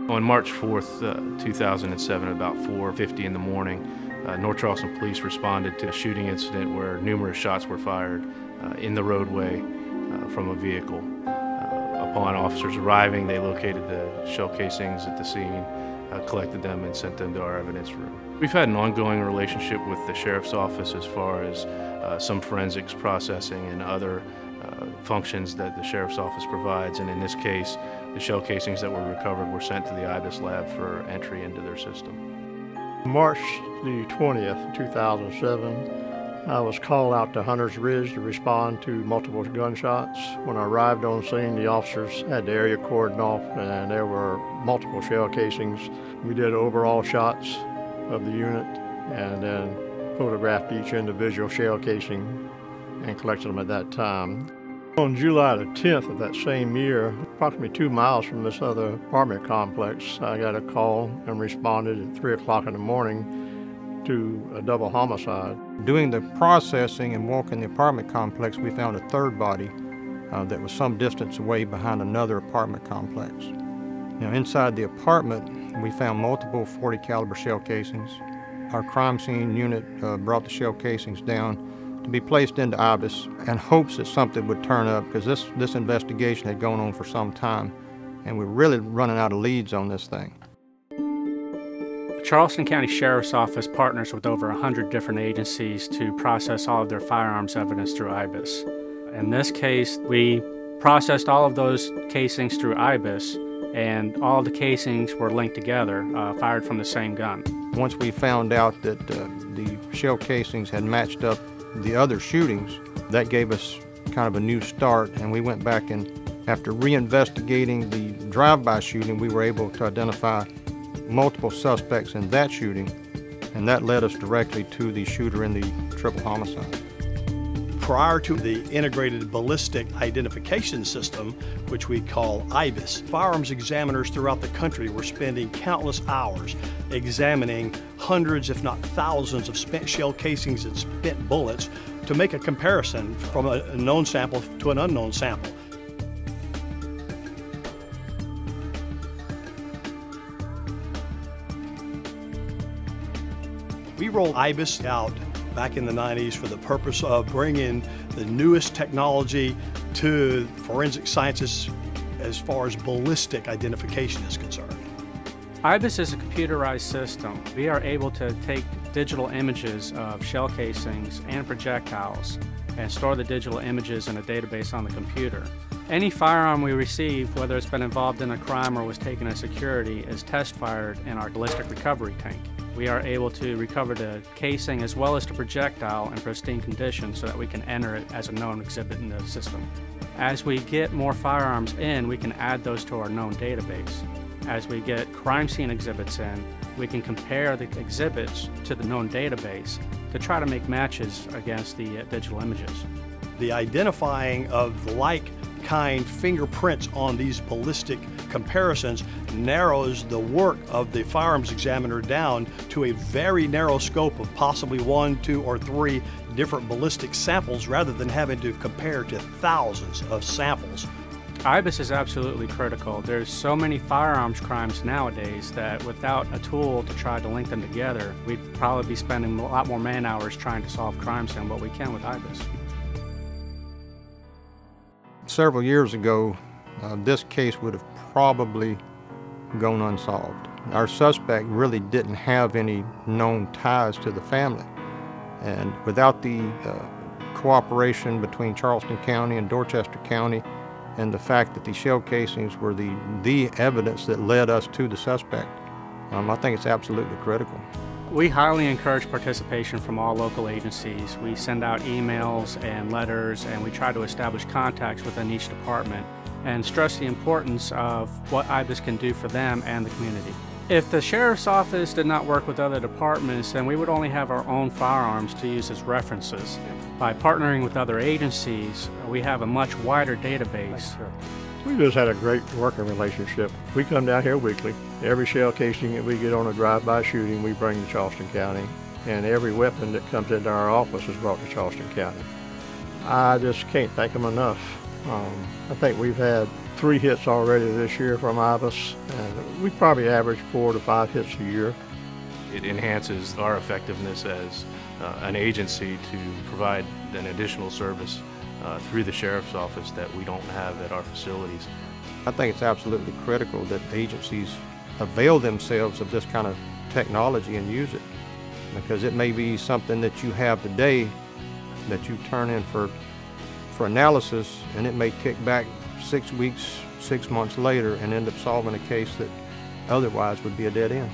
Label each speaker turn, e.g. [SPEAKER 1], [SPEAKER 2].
[SPEAKER 1] On March 4th, 2007, about 4:50 in the morning, North Charleston police responded to a shooting incident where numerous shots were fired in the roadway from a vehicle. Upon officers arriving, they located the shell casings at the scene, collected them, and sent them to our evidence room. We've had an ongoing relationship with the Sheriff's Office as far as some forensics processing and other functions that the Sheriff's Office provides, and in this case, the shell casings that were recovered were sent to the Ibis lab for entry into their system.
[SPEAKER 2] March the 20th, 2007, I was called out to Hunter's Ridge to respond to multiple gunshots. When I arrived on scene, the officers had the area cordoned off and there were multiple shell casings. We did overall shots of the unit and then photographed each individual shell casing and collected them at that time. On July the 10th of that same year, approximately 2 miles from this other apartment complex, I got a call and responded at 3 o'clock in the morning to a double homicide.
[SPEAKER 3] Doing the processing and walking the apartment complex, we found a third body that was some distance away behind another apartment complex. Now, inside the apartment, we found multiple .40 caliber shell casings. Our crime scene unit brought the shell casings down to be placed into Ibis in hopes that something would turn up, because this investigation had gone on for some time and we're really running out of leads on this thing.
[SPEAKER 4] The Charleston County Sheriff's Office partners with over 100 different agencies to process all of their firearms evidence through Ibis. In this case, we processed all of those casings through Ibis, and all the casings were linked together, fired from the same gun.
[SPEAKER 3] Once we found out that the shell casings had matched up the other shootings, that gave us kind of a new start, and we went back and after reinvestigating the drive-by shooting, we were able to identify multiple suspects in that shooting, and that led us directly to the shooter in the triple homicide.
[SPEAKER 5] Prior to the integrated ballistic identification system, which we call Ibis, firearms examiners throughout the country were spending countless hours examining hundreds, if not thousands, of spent shell casings and spent bullets to make a comparison from a known sample to an unknown sample. We rolled Ibis out back in the 90s for the purpose of bringing the newest technology to forensic sciences as far as ballistic identification is concerned.
[SPEAKER 4] Ibis is a computerized system. We are able to take digital images of shell casings and projectiles and store the digital images in a database on the computer. Any firearm we receive, whether it's been involved in a crime or was taken as security, is test fired in our ballistic recovery tank. We are able to recover the casing as well as the projectile in pristine condition so that we can enter it as a known exhibit in the system. As we get more firearms in, we can add those to our known database. As we get crime scene exhibits in, we can compare the exhibits to the known database to try to make matches against the digital images.
[SPEAKER 5] The identifying of the like-kind fingerprints on these ballistic comparisons narrows the work of the firearms examiner down to a very narrow scope of possibly 1, 2, or 3 different ballistic samples rather than having to compare to thousands of samples.
[SPEAKER 4] Ibis is absolutely critical. There's so many firearms crimes nowadays that without a tool to try to link them together, we'd probably be spending a lot more man hours trying to solve crimes than what we can with Ibis.
[SPEAKER 3] Several years ago, this case would have probably gone unsolved. Our suspect really didn't have any known ties to the family, and without the cooperation between Charleston County and Dorchester County and the fact that the shell casings were the evidence that led us to the suspect, I think it's absolutely critical.
[SPEAKER 4] We highly encourage participation from all local agencies. We send out emails and letters, and we try to establish contacts within each department and stress the importance of what Ibis can do for them and the community. If the Sheriff's Office did not work with other departments, then we would only have our own firearms to use as references. By partnering with other agencies, we have a much wider database.
[SPEAKER 2] We just had a great working relationship. We come down here weekly. Every shell casing that we get on a drive-by shooting, we bring to Charleston County. And every weapon that comes into our office is brought to Charleston County. I just can't thank them enough I think we've had 3 hits already this year from Ibis, and we probably average 4 to 5 hits a year.
[SPEAKER 1] It enhances our effectiveness as an agency to provide an additional service through the sheriff's office that we don't have at our facilities.
[SPEAKER 3] I think it's absolutely critical that agencies avail themselves of this kind of technology and use it, because it may be something that you have today that you turn in for analysis, and it may kick back 6 weeks, 6 months later and end up solving a case that otherwise would be a dead end.